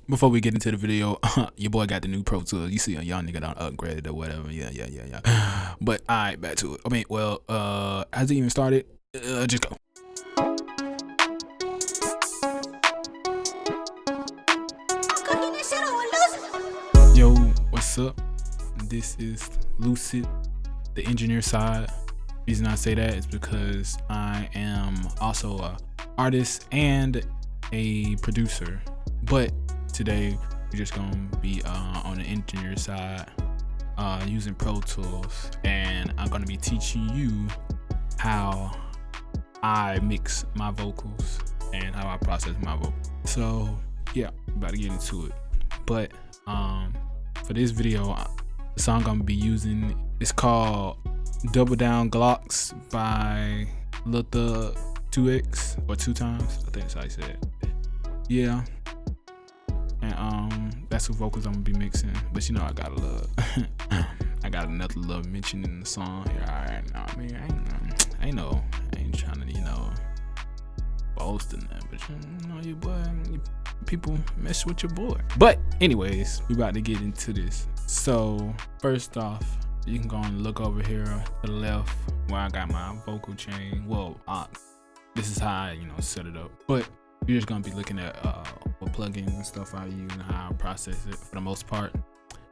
Before we get into the video, your boy got the new Pro Tools. You see a young nigga done upgraded or whatever. Yeah. But alright, back to it. I mean, well, has it even started? Just go. Yo, what's up? This is Lucid, the engineer side. The reason I say that is because I am also a artist and a producer. But today we're just gonna be on the engineer side, using Pro Tools, and I'm gonna be teaching you how I mix my vocals and how I process my vocals. So yeah, about to get into it. But for this video, the song I'm gonna be using is called Down Glocks by Lil Thug 2X or 2 times. I think that's how I said it. Yeah. And that's what vocals I'm gonna be mixing. But you know I got a little I got another little mention in the song here. Alright, no, I mean I ain't trying to, boast in that, but your boy, people mess with your boy. But anyways, we about to get into this. So first off, you can go and look over here to the left where I got my vocal chain. Well, this is how I set it up. But you're just gonna be looking at what plugins and stuff I use and how I process it for the most part.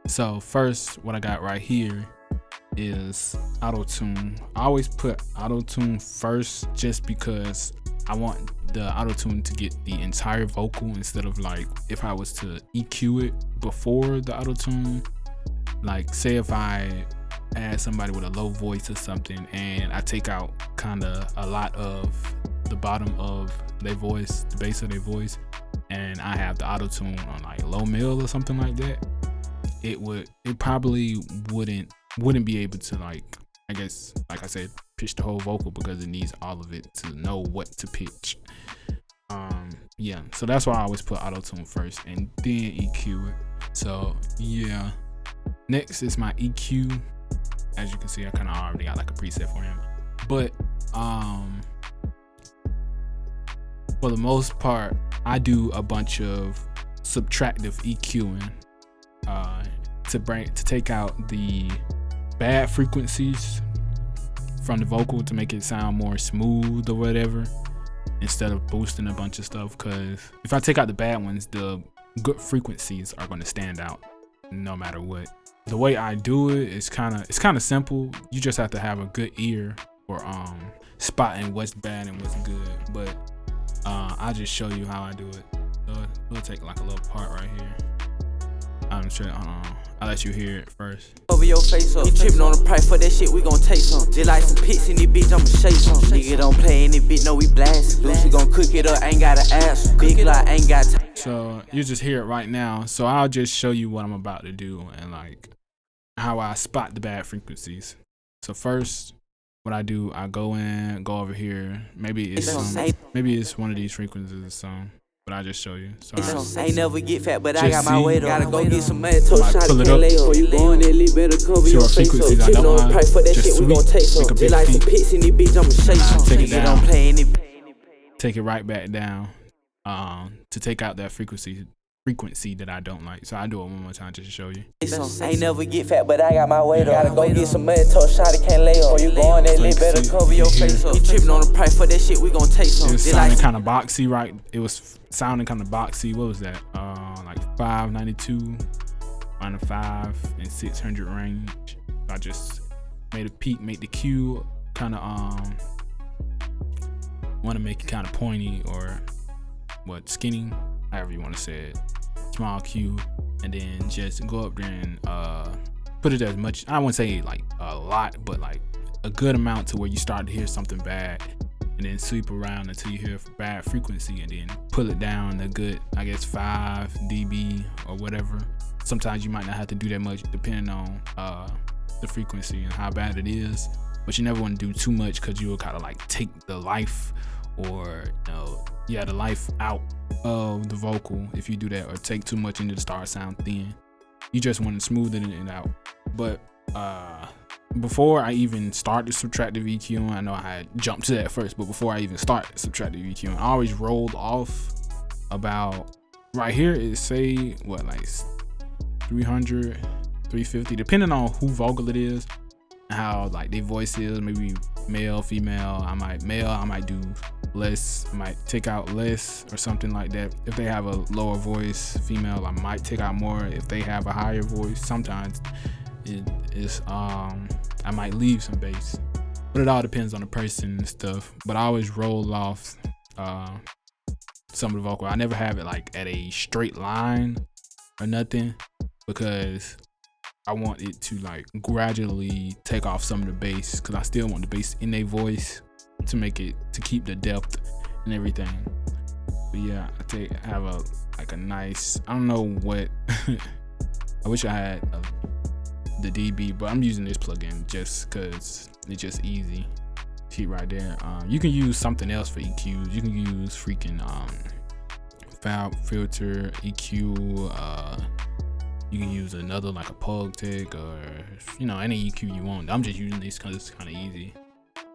So first, what I got right here is Autotune. I always put Autotune first just because I want the Autotune to get the entire vocal instead of like if I was to EQ it before the Autotune. Like say if I add somebody with a low voice or something and I take out kind of a lot of the bottom of their voice, the bass of their voice, and I have the Autotune on like low middle or something like that, it probably wouldn't be able to, like, I guess, like I said, pitch the whole vocal because it needs all of it to know what to pitch. Yeah, so that's why I always put Autotune first and then EQ it. So yeah, next is my EQ. As you can see, I kind of already got like a preset for him, but for the most part, I do a bunch of subtractive EQing to take out the bad frequencies from the vocal to make it sound more smooth or whatever, instead of boosting a bunch of stuff. Because if I take out the bad ones, the good frequencies are going to stand out no matter what. The way I do it is kind of simple. You just have to have a good ear for spotting what's bad and what's good. But I'll just show you how I do it. So we'll take like a little part right here. I'm sure. I'll let you hear it first. Over your face up. You tripping on the price for that shit, we gon' take some. Just like some pits in this bitch, I'ma shake some. Nigga don't play in this bitch, no, we blast. Lucy gon' cook it up, ain't got an ass. Big lot, ain't got time. So you just hear it right now. So I'll just show you what I'm about to do and like how I spot the bad frequencies. So first, what I do, I go over here. Maybe it's one of these frequencies or something. But I'll just show you. So I ain't never get fat, but I got my weight. Gotta go get some money. Pull it up. Before you go on that lip, better cover your face up. Tripping on the price for that shit, we gon' take some. Just like some pits in this bitch, I'ma shake some. Take it down. Don't play in it. Take it right back down. To take out that frequency that I don't like. So I do it one more time just to show you. I ain't never get fat, but I got my weight up. Gotta go get some money. Told shawty can't lay up. Before you go on that lip, better cover your face up. You tripping on the price for that shit, we gon' take some. It was sounding kind of boxy, right? It was sounding kind of boxy. What was that? Like 592, on the 5 and 600 range. I just made a peak, made the Q kind of want to make it kind of pointy or skinny, however you want to say it. Small Q, and then just go up there and put it as much, I wouldn't say like a lot, but like a good amount to where you start to hear something bad, and then sweep around until you hear bad frequency, and then pull it down a good, I guess 5 dB or whatever. Sometimes you might not have to do that much depending on the frequency and how bad it is, but you never want to do too much because you will kind of like take the life or the life out of the vocal if you do that, or take too much into the start sound thin. You just want to smooth it out. But before I even start the subtractive EQing, I know I had jumped to that first, but before I even start subtractive EQing, I always rolled off about right here it say what, like 300, 350, depending on who vocal it is and how like their voice is. Maybe male, female. I might do less. I might take out less or something like that. If they have a lower voice, female, I might take out more. If they have a higher voice, sometimes it is I might leave some bass. But it all depends on the person and stuff. But I always roll off some of the vocal. I never have it like at a straight line or nothing, because I want it to like gradually take off some of the bass, because I still want the bass in their voice to make it, to keep the depth and everything. But yeah, I have a nice, I don't know what I wish I had the DB, but I'm using this plugin just because it's just easy. See right there. You can use something else for EQs. You can use freaking filter EQ. You can use another like a Pug Tech, or any EQ you want. I'm just using these because it's kind of easy,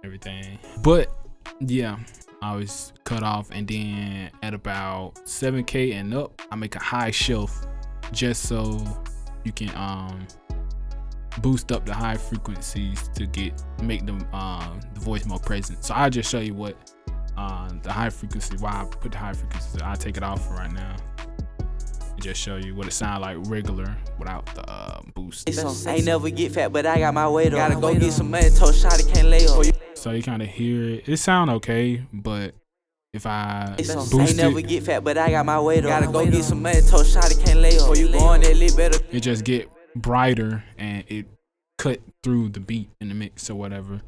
everything. But yeah, I always cut off, and then at about 7K and up, I make a high shelf just so you can boost up the high frequencies to make the voice more present. So I'll just show you what the high frequency, why I put the high frequency. I'll take it off for right now and just show you what it sounds like regular without the boost. I ain't never get fat, but I got my weight on. Gotta go get some money, told shawty can't lay up. So you kind of hear it. It sound okay, but if I boost I ain't never get fat, but I got my weight on. Gotta go get some money, told shawty can't lay up. Before you go on that lit better. It just get brighter and it cut through the beat in the mix or whatever,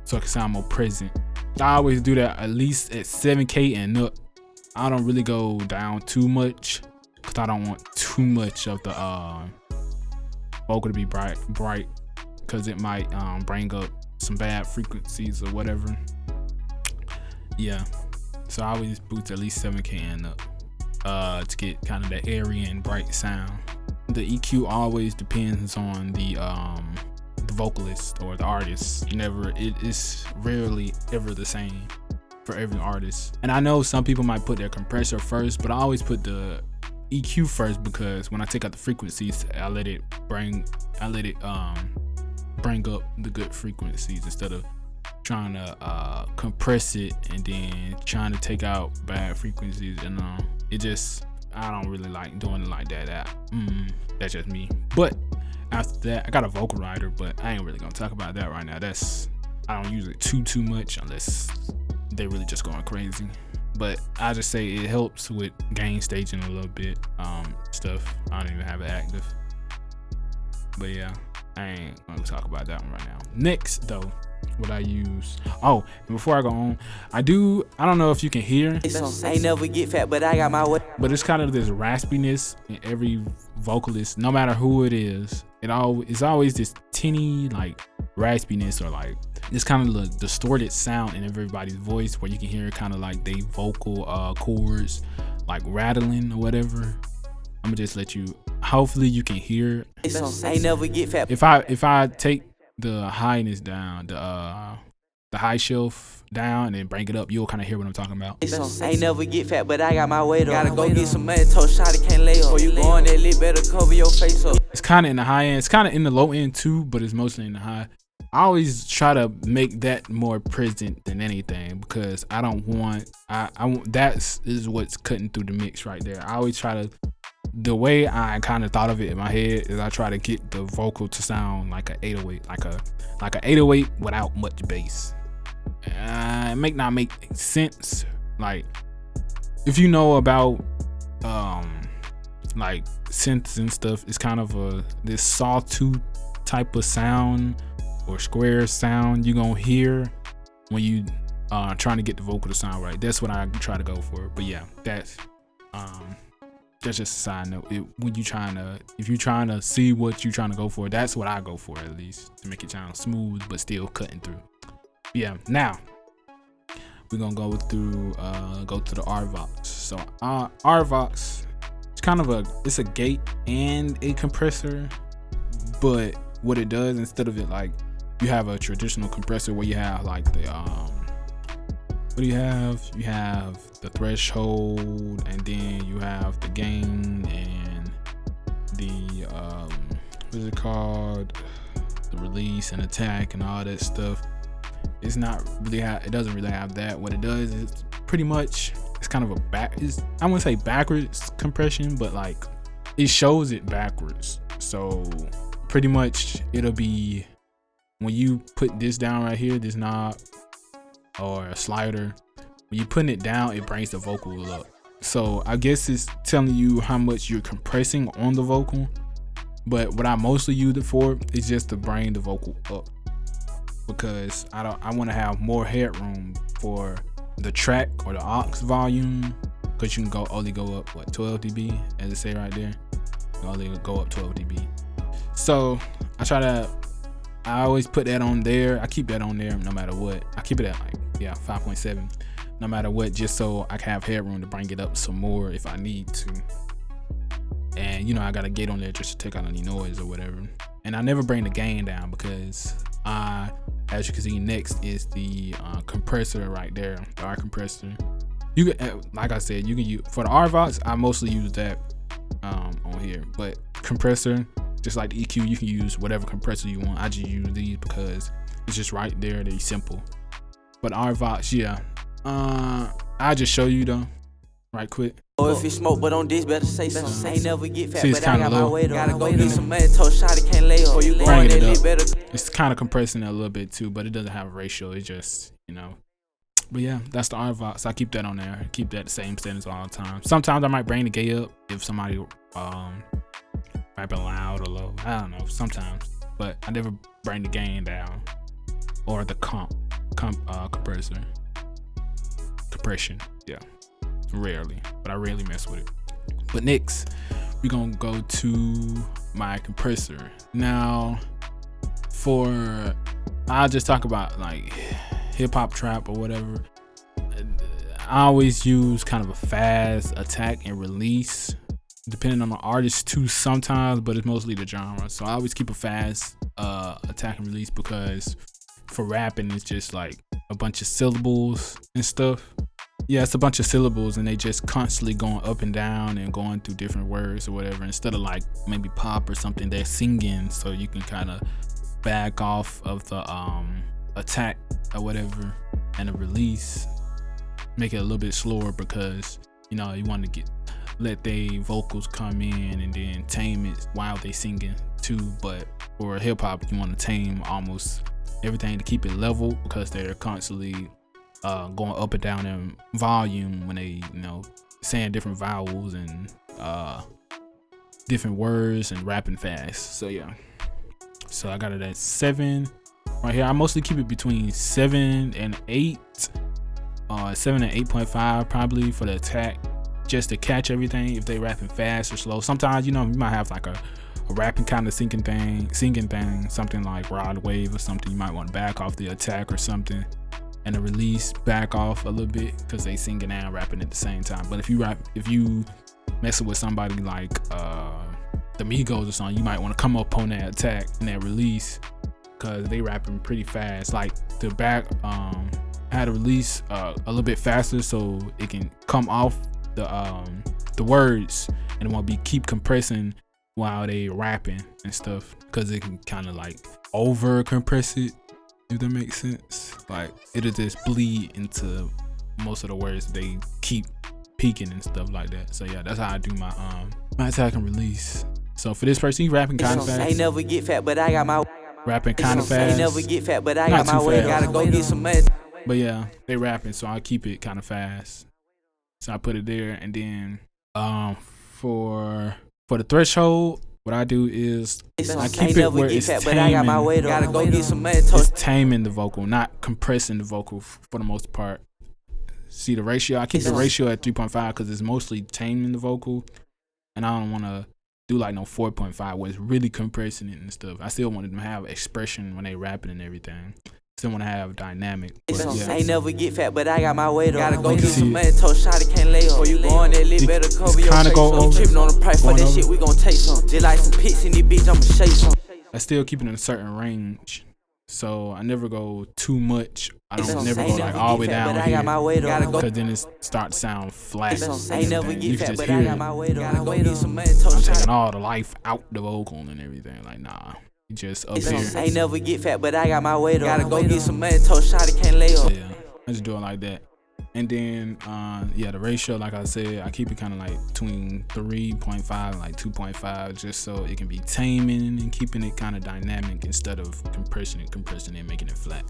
so it can sound more present. I always do that at least at 7K and up. I don't really go down too much because I don't want too much of the vocal to be bright because it might bring up some bad frequencies or whatever. Yeah, so I always boost at least 7K and up to get kind of that airy and bright sound. The EQ always depends on the vocalist or the artist. It is rarely ever the same for every artist. And I know some people might put their compressor first, but I always put the EQ first, because when I take out the frequencies, I let it bring up the good frequencies instead of trying to compress it and then trying to take out bad frequencies. And I don't really like doing it like that. That's just me. But after that, I got a vocal writer, but I ain't really gonna talk about that right now. I don't use it too much unless they really just going crazy. But I just say it helps with gain staging a little bit, stuff. I don't even have it active. But yeah, I ain't gonna talk about that one right now. Next though, what I use. Oh, and before I go on, I don't know if you can hear. I ain't never get fat, but I got my weight. But it's kind of this raspiness in every vocalist, no matter who it is. It's always this tinny like raspiness, or like this kind of distorted sound in everybody's voice, where you can hear kind of like they vocal chords like rattling or whatever. I'm gonna just let you. Hopefully you can hear. I ain't never get fat. If I take the highness down, the high shelf down, and then bring it up, you'll kind of hear what I'm talking about. I ain't never get fat, but I got my weight on. Gotta go get some money, told shawty can't lay up. Before you go on that lit, better cover your face up. It's kind of in the high end. It's kind of in the low end too, but it's mostly in the high. I always try to make that more present than anything, because I don't want. I want that is what's cutting through the mix right there. I always try to. The way I kind of thought of it in my head is I try to get the vocal to sound like an 808, like a 808 without much bass. It may not make sense. Like if you know about like synths and stuff, it's kind of this sawtooth type of sound or square sound you gonna hear when you trying to get the vocal to sound right. That's what I try to go for. But yeah, that's just a side note. If you're trying to see what you're trying to go for, that's what I go for, at least, to make it sound smooth but still cutting through. Yeah, now we're gonna go to the RVox. So RVox, it's kind of it's a gate and a compressor, but what it does, instead of it like you have a traditional compressor where you have like what do you have? You have the threshold, and then you have the gain and the what is it called? The release and attack and all that stuff. It's not really it doesn't really have that. What it does is pretty much it's kind of I wouldn't say backwards compression, but like it shows it backwards. So pretty much it'll be when you put this down right here, this knob or a slider, when you putting it down, it brings the vocal up. So I guess it's telling you how much you're compressing on the vocal, but what I mostly use it for is just to bring the vocal up, because I want to have more headroom for the track or the aux volume, because you can only go up what 12 dB, as it say right there. You can only go up 12 dB. So I always put that on there. I keep that on there no matter what. I keep it at like 5.7 no matter what, just so I can have headroom to bring it up some more if I need to. And you know, I got a gate on there just to take out any noise or whatever. And I never bring the gain down because as you can see, next is the compressor right there, the R compressor. You can, like I said, you can use for the RVox. I mostly use that on here, but compressor, just like the EQ, you can use whatever compressor you want. I just use these because it's just right there. They're simple. But RVox, yeah. I'll just show you though, right quick. Oh, if you smoke, but on this, better say something. Ain't never get fat, see, it's but I got low. my weight. Gotta go get some money, told shawty can't lay up. Before you go on that lit, better. It's kind of compressing it a little bit too, but it doesn't have a ratio. It's just, you know. But yeah, that's the RVox. I keep that on there. Keep that the same settings all the time. Sometimes I might bring the gate up if somebody rapping loud or low. I don't know, sometimes. But I never bring the gain down or the compressor. Compression, yeah. Rarely, but I rarely mess with it. But next, we're gonna go to my compressor. Now, I'll just talk about like hip hop, trap, or whatever. I always use kind of a fast attack and release, depending on the artist too sometimes, but it's mostly the genre. So I always keep a fast attack and release because for rapping, it's just like a bunch of syllables and stuff. Yeah, it's a bunch of syllables and they just constantly going up and down and going through different words or whatever, instead of like maybe pop or something they're singing, so you can kind of back off of the attack or whatever, and the release make it a little bit slower because, you know, you want to let they vocals come in and then tame it while they singing too. But for hip hop, you want to tame almost everything to keep it level because they're constantly going up and down in volume when they, you know, saying different vowels and different words and rapping fast. So yeah, so I got it at 7 right here. I mostly keep it between 7 and 8, 7 and 8.5 probably for the attack, just to catch everything if they rapping fast or slow. Sometimes, you know, you might have like a rapping kind of singing thing, something like Rod Wave or something. You might want to back off the attack or something, and the release back off a little bit because they singing and rapping at the same time. But if you messing with somebody like the Migos or something, you might want to come up on that attack and that release because they rapping pretty fast. Like the back had to release a little bit faster so it can come off the words, and it won't be keep compressing while they rapping and stuff, because it can kind of like over compress it, if that makes sense. Like it'll just bleed into most of the words, they keep peaking and stuff like that. So yeah, that's how I do my attack and release. So for this person, he rapping kind of fast. Ain't never get fat, but I got my rapping kind of fast. Ain't never get fat, but I got my way. Gotta go get some money. But yeah, they rapping, so I keep it kind of fast. So I put it there, and then for the threshold, what I do is I keep it where it's taming. Gotta go get some money. It's taming the vocal, not compressing the vocal for the most part. See the ratio? I keep the ratio at 3.5 because it's mostly taming the vocal, and I don't want to do like no 4.5 where it's really compressing it and stuff. I still want them to have expression when they rapping and everything. Still want to have dynamic. Yeah. Ain't never get fat, but I got my weight up. Gotta go get some money, told shawty can't lay up. Before you go on that lit, better cover your face. You tripping on the price for that shit, we gon' take some. Just like some pits in this bitch, I'ma shake some. I still keep it in a certain range. So I never go too much. I don't never go like all the way down here, because then it starts to sound flat. You can just hear it. I'm taking all the life out the vocal and everything. Like, nah, just up here. Ain't never get fat, but I got my weight on. Gotta go get some money, told shawty can't lay up. Yeah, I just do it like that. And then, yeah, the ratio, like I said, I keep it kind of like between 3.5 and like 2.5, just so it can be taming and keeping it kind of dynamic instead of compressing and making it flat.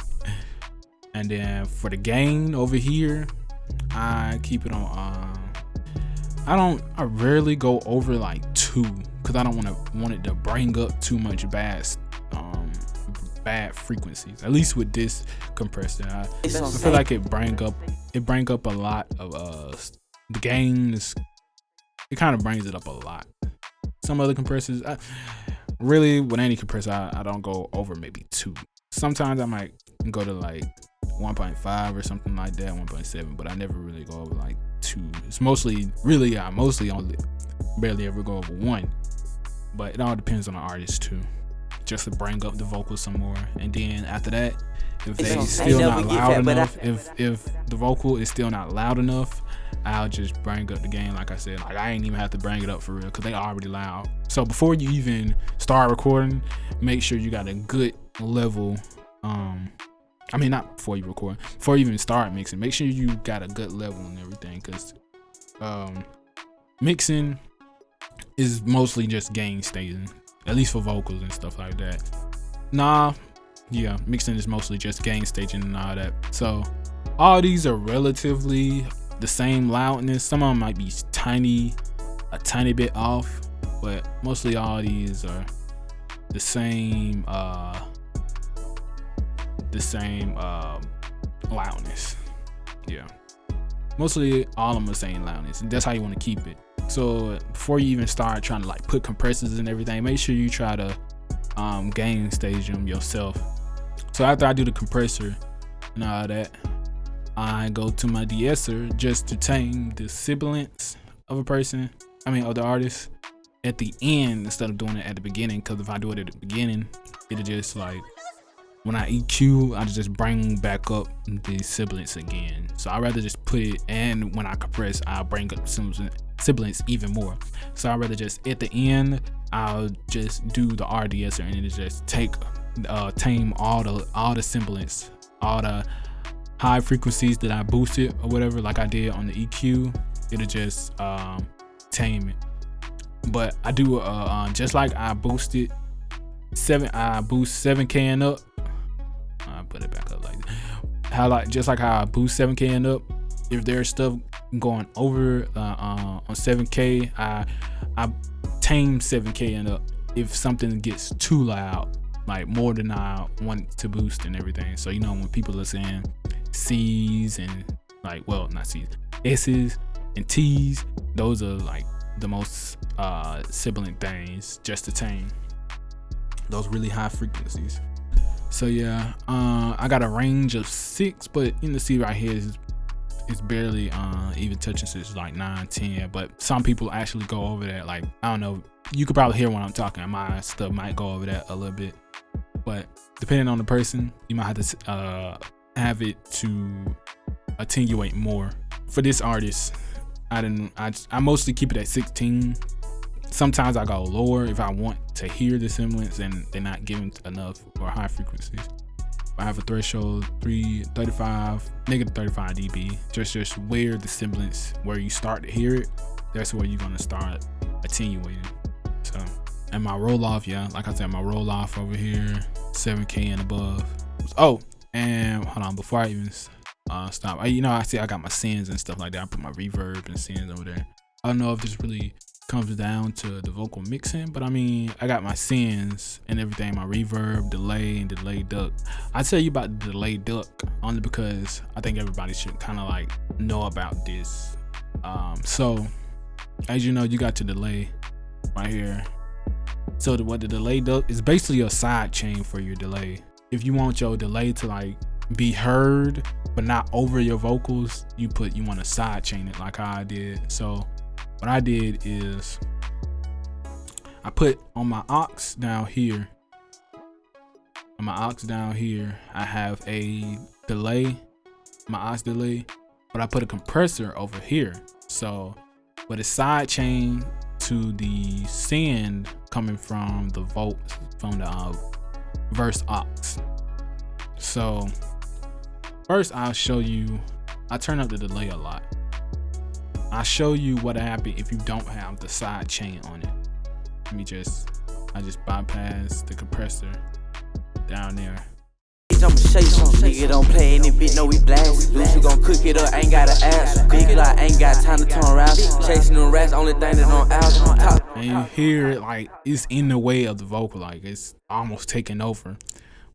And then for the gain over here, I keep it on, I rarely go over like 2, because I don't want it to bring up too much bad frequencies. At least with this compressor, I feel like it bring up a lot of the gain. It kind of brings it up a lot. Some other compressors, really with any compressor, I don't go over maybe 2. Sometimes I might go to like 1.5 or something like that, 1.7, but I never really go over like 2. It's mostly only barely ever go over 1, but it all depends on the artist too, just to bring up the vocals some more. And then after that, if they still not loud enough, if the vocal is still not loud enough, I'll just bring up the gain. Like I said, like I ain't even have to bring it up for real, because they already loud. So before you even start recording, make sure you got a good level. I mean, not before you record, before you even start mixing, make sure you got a good level and everything, because mixing is mostly just gain staging, at least for vocals and stuff like that. Yeah, mixing is mostly just gain staging and all that. So all these are relatively the same loudness. Some of them might be a tiny bit off, but mostly all these are the same loudness. Yeah, mostly all of them are the same loudness, and that's how you want to keep it. So before you even start trying to like put compressors and everything, make sure you try to gain stage them yourself. So after I do the compressor and all that, I go to my De-Esser just to tame the sibilance of of the artist at the end instead of doing it at the beginning. Because if I do it at the beginning, it'll just like, when I EQ, I just bring back up the sibilance again. So I'd rather just put it, and when I compress, I'll bring up sibilance even more. So I'd rather just at the end, I'll just do the De-Esser, and it'll just tame all the sibilance, all the high frequencies that I boosted or whatever, like I did on the EQ. It'll just tame it. But I do just like I boost 7K and up. I put it back up like that. Just like how I boost 7K and up, if there's stuff going over on 7K, I tame 7K and up if something gets too loud, like more than I want to boost and everything. So you know, when people are saying C's and like, well, not C's, S's and T's, those are like the most sibilant things just to tame those really high frequencies. So yeah, I got a range of 6, but you can see right here is barely even touching 6, it's like 9, 10. But some people actually go over that. Like, I don't know, you could probably hear when I'm talking, my stuff might go over that a little bit, but depending on the person, you might have to have it to attenuate more. For this artist, I mostly keep it at 16. Sometimes I go lower if I want to hear the semblance and they're not giving enough or high frequencies. I have a threshold negative 35 dB, just where the semblance, where you start to hear it, that's where you're gonna start attenuating. So, and my roll off, yeah, like I said, my roll off over here, 7K and above. Oh, and hold on, before I even stop, I see I got my sends and stuff like that. I put my reverb and sends over there. I don't know if this really comes down to the vocal mixing, but I mean, I got my sends and everything, my reverb, delay, and delay duck. I tell you about the delay duck only because I think everybody should kind of like know about this. So as you know, you got your delay right here. So what the delay duck is basically a side chain for your delay. If you want your delay to like be heard but not over your vocals, you want to side chain it like how I did. So what I did is I put on my aux down here, on my aux down here, I have a delay, my aux delay, but I put a compressor over here. So with a side chain to the send coming from the verse aux. So first I'll show you, I turn up the delay a lot. I'll show you what happens if you don't have the side chain on it. I just bypass the compressor down there. I'ma shake some. Nigga don't play any bit, no we blast. Lucy gon' cook it up, ain't gotta ask. Big Glock, ain't got time to turn around. Chasing them rats, only thing that don't out. And you hear it like it's in the way of the vocal, like it's almost taking over.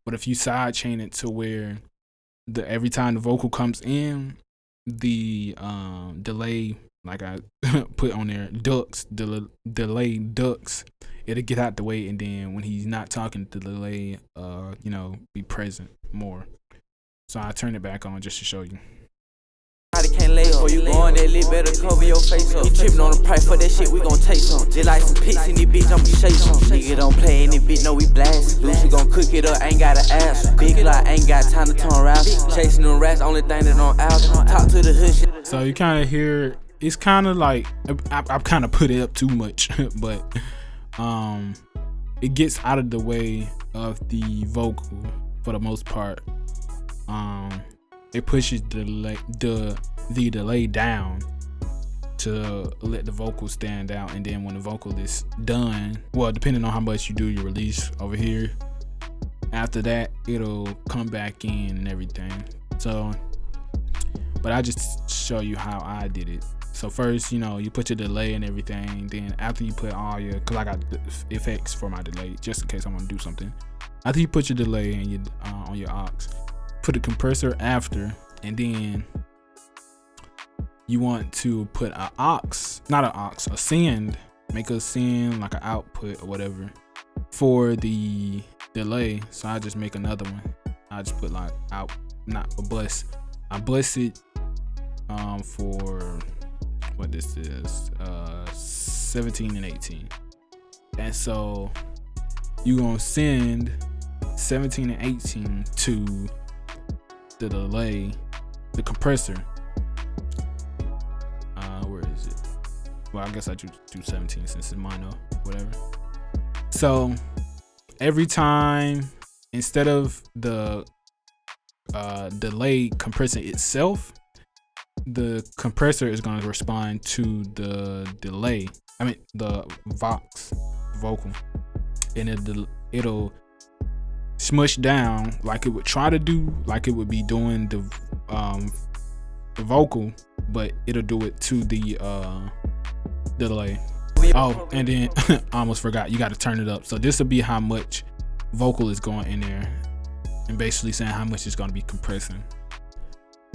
But if you side chain it to where every time the vocal comes in, the delay, like I put on there, delay ducks, it'll get out the way, and then when he's not talking, the delay be present more. So I turn it back on just to show you. Can't lay up. Before you go on that lit, better cover your face up. You trippin' on the price for that shit, we gon' take some. Just like some pics in this bitch, I'ma shake some. Nigga don't play any bit, no we blast. Lucy gon' cook it up, ain't gotta ask. Big Glock, ain't got time to turn around. Chasing them rats, only thing that don't out. Talk to the hood shit. So you kind of hear, it's kind of like, I've kind of put it up too much, but it gets out of the way of the vocal for the most part. It pushes the delay down to let the vocal stand out, and then when the vocal is done, well, depending on how much you do your release over here, after that it'll come back in and everything. So, but I just show you how I did it. So first, you put your delay and everything. Then after you put all your, cause I got the effects for my delay, just in case I want to do something. After you put your delay and your on your aux, put a compressor after, and then you want to put a send, make a send like an output or whatever for the delay. So I just make another one. I just put like not a bus. I bus it for what this is, 17 and 18. And so you gonna send 17 and 18 to the delay, the compressor. Where is it? Well, I guess I do 17 since it's mono, whatever. So every time, instead of the delay compressing itself, the compressor is going to respond to the delay. I mean the vocal, and it'll smush down like it would try to do, like it would be doing the vocal, but it'll do it to the delay. Oh, and then I almost forgot, you got to turn it up. So this will be how much vocal is going in there, and basically saying how much it's going to be compressing.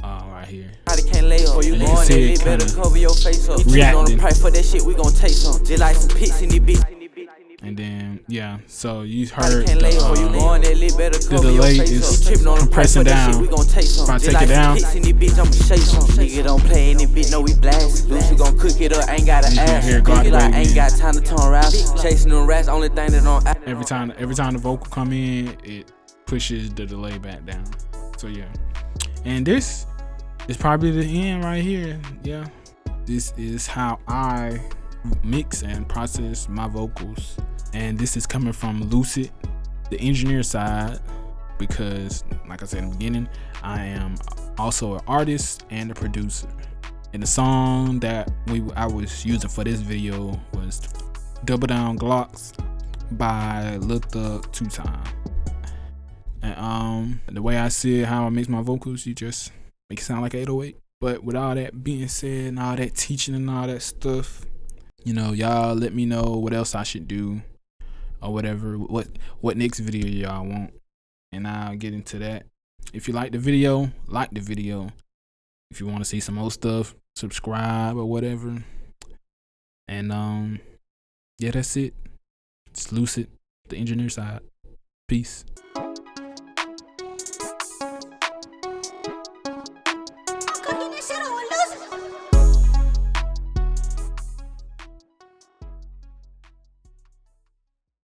Right here. Can't lay up. You can see it kind of reacting. For that shit, we gon' take some. Just like some pics in this bitch. And then so you heard the delay is compressing down. If I take it down, nigga don't play any bit, no we blast. Lucy gon' cook it up, ain't gotta ask. Ain't got time to turn around. Chasing them rats, only thing that don't out. Every time the vocal come in, it pushes the delay back down. So yeah, and this is probably the end right here. Yeah, this is how I mix and process my vocals, and this is coming from Lucid, the engineer side, because like I said in the beginning, I am also an artist and a producer. And the song that I was using for this video was Down Glocks by Lil Thug 2 Time. And the way I see it, how I mix my vocals, you just make it sound like 808. But with all that being said and all that teaching and all that stuff, y'all let me know what else I should do or whatever, what next video y'all want, and I'll get into that. If you like the video, like the video. If you want to see some more stuff, subscribe or whatever. And yeah, that's it. It's Lucid, the engineer side. Peace.